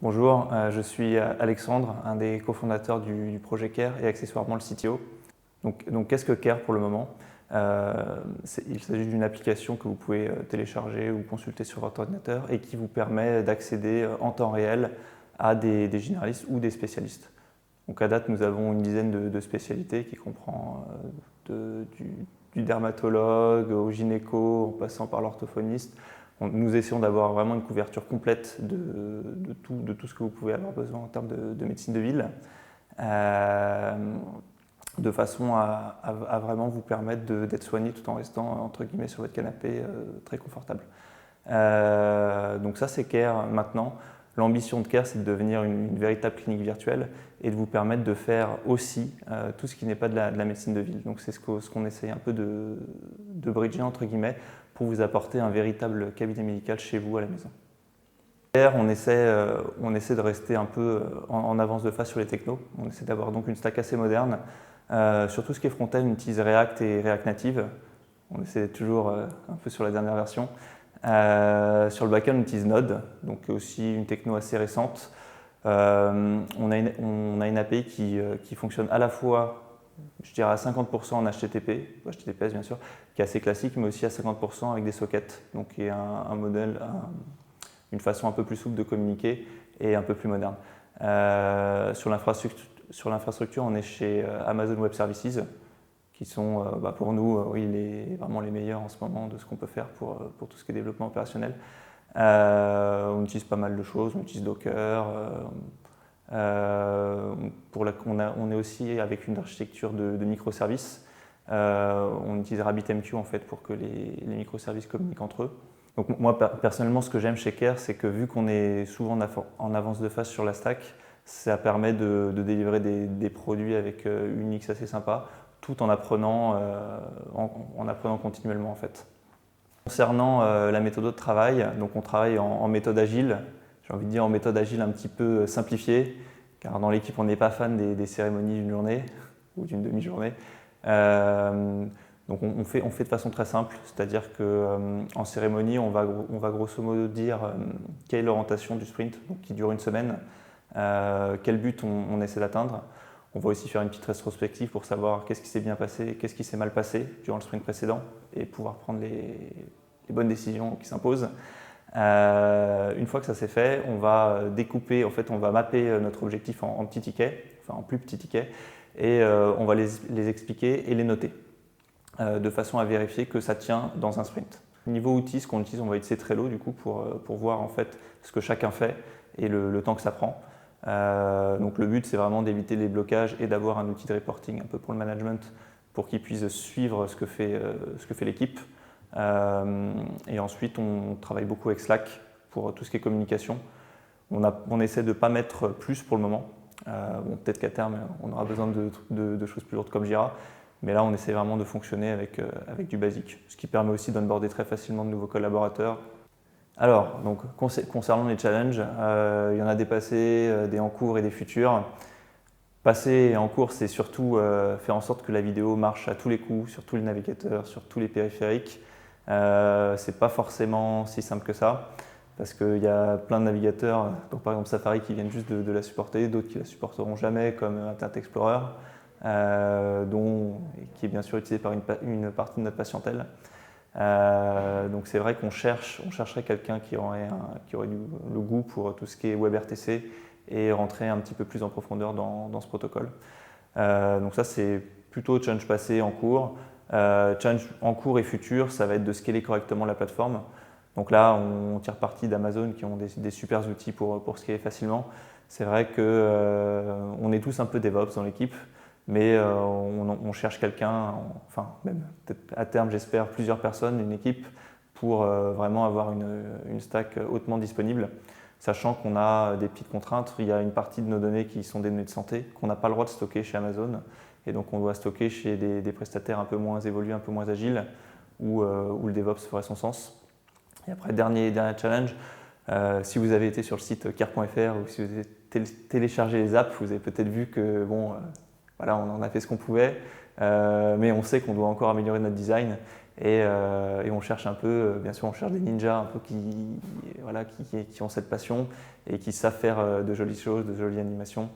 Bonjour, je suis Alexandre, un des cofondateurs du projet Care et accessoirement le CTO. Donc qu'est-ce que Care pour le moment? Il s'agit d'une application que vous pouvez télécharger ou consulter sur votre ordinateur et qui vous permet d'accéder en temps réel à des généralistes ou des spécialistes. Donc à date, nous avons une dizaine de spécialités qui comprend du dermatologue au gynéco, en passant par l'orthophoniste. Nous essayons d'avoir vraiment une couverture complète de tout ce que vous pouvez avoir besoin en termes de médecine de ville, de façon à vraiment vous permettre d'être soigné tout en restant entre guillemets sur votre canapé très confortable. Donc ça c'est Care maintenant. L'ambition de Care, c'est de devenir une véritable clinique virtuelle et de vous permettre de faire aussi tout ce qui n'est pas de la médecine de ville. Donc c'est ce qu'on essaye un peu de bridger entre guillemets pour vous apporter un véritable cabinet médical chez vous à la maison. Care, on essaie de rester un peu en avance de phase sur les technos. On essaie d'avoir donc une stack assez moderne. Sur tout ce qui est front-end, on utilise React et React Native. On essaie d'être toujours un peu sur la dernière version. Sur le backend, on utilise Node, donc aussi une techno assez récente. On a une API qui fonctionne à la fois, je dirais à 50% en HTTP, HTTPS bien sûr, qui est assez classique, mais aussi à 50% avec des sockets, donc qui est un modèle, une façon un peu plus souple de communiquer et un peu plus moderne. Sur l'infrastructure, on est chez Amazon Web Services, qui sont pour nous vraiment les meilleurs en ce moment de ce qu'on peut faire pour tout ce qui est développement opérationnel. On utilise pas mal de choses, on utilise Docker. On est aussi avec une architecture de microservices. On utilise RabbitMQ en fait pour que les microservices communiquent entre eux. Donc moi personnellement, ce que j'aime chez Care, c'est que vu qu'on est souvent en avance de phase sur la stack, ça permet de délivrer des produits avec une UX assez sympa, tout en apprenant continuellement en fait. Concernant la méthode de travail, donc on travaille en méthode agile, j'ai envie de dire en méthode agile un petit peu simplifiée, car dans l'équipe on n'est pas fan des cérémonies d'une journée ou d'une demi-journée. Donc on fait de façon très simple, c'est-à-dire qu'en cérémonie on va grosso modo dire quelle est l'orientation du sprint, donc qui dure une semaine, quel but on essaie d'atteindre. On va aussi faire une petite rétrospective pour savoir qu'est-ce qui s'est bien passé, qu'est-ce qui s'est mal passé durant le sprint précédent et pouvoir prendre les bonnes décisions qui s'imposent. Une fois que ça c'est fait, on va découper, en fait, on va mapper notre objectif en petits tickets, enfin en plus petits tickets, et on va les expliquer et les noter de façon à vérifier que ça tient dans un sprint. Niveau outils, ce qu'on utilise, on va utiliser Trello du coup pour voir en fait ce que chacun fait et le temps que ça prend. Donc le but c'est vraiment d'éviter les blocages et d'avoir un outil de reporting un peu pour le management pour qu'il puisse suivre ce que fait l'équipe. Et ensuite on travaille beaucoup avec Slack pour tout ce qui est communication. On essaie de ne pas mettre plus pour le moment. Peut-être qu'à terme on aura besoin de choses plus lourdes comme Jira, mais là on essaie vraiment de fonctionner avec du basique, ce qui permet aussi d'onboarder très facilement de nouveaux collaborateurs. Alors, donc, concernant les challenges, il y en a des passés, des en cours et des futurs. Passés et en cours, c'est surtout faire en sorte que la vidéo marche à tous les coups, sur tous les navigateurs, sur tous les périphériques. C'est pas forcément si simple que ça, parce qu'il y a plein de navigateurs, donc par exemple Safari, qui viennent juste de la supporter, d'autres qui la supporteront jamais, comme Internet Explorer, qui est bien sûr utilisé par une partie de notre patientèle. Donc c'est vrai qu'on chercherait quelqu'un qui aurait le goût pour tout ce qui est WebRTC et rentrer un petit peu plus en profondeur dans ce protocole. Donc ça c'est plutôt challenge passé en cours. Challenge en cours et futur, ça va être de scaler correctement la plateforme. Donc là on tire parti d'Amazon qui ont des super outils pour scaler facilement. C'est vrai qu'on est tous un peu DevOps dans l'équipe, mais on cherche quelqu'un, enfin même peut-être à terme j'espère plusieurs personnes, une équipe, pour vraiment avoir une stack hautement disponible, sachant qu'on a des petites contraintes. Il y a une partie de nos données qui sont des données de santé qu'on n'a pas le droit de stocker chez Amazon, et donc on doit stocker chez des prestataires un peu moins évolués, un peu moins agiles, où le DevOps ferait son sens. Et après, dernier challenge, si vous avez été sur le site care.fr ou si vous avez téléchargé les apps, vous avez peut-être vu que voilà, on en a fait ce qu'on pouvait, mais on sait qu'on doit encore améliorer notre design. Et on cherche un peu, bien sûr, on cherche des ninjas un peu qui ont cette passion et qui savent faire de jolies choses, de jolies animations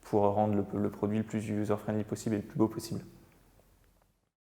pour rendre le produit le plus user-friendly possible et le plus beau possible.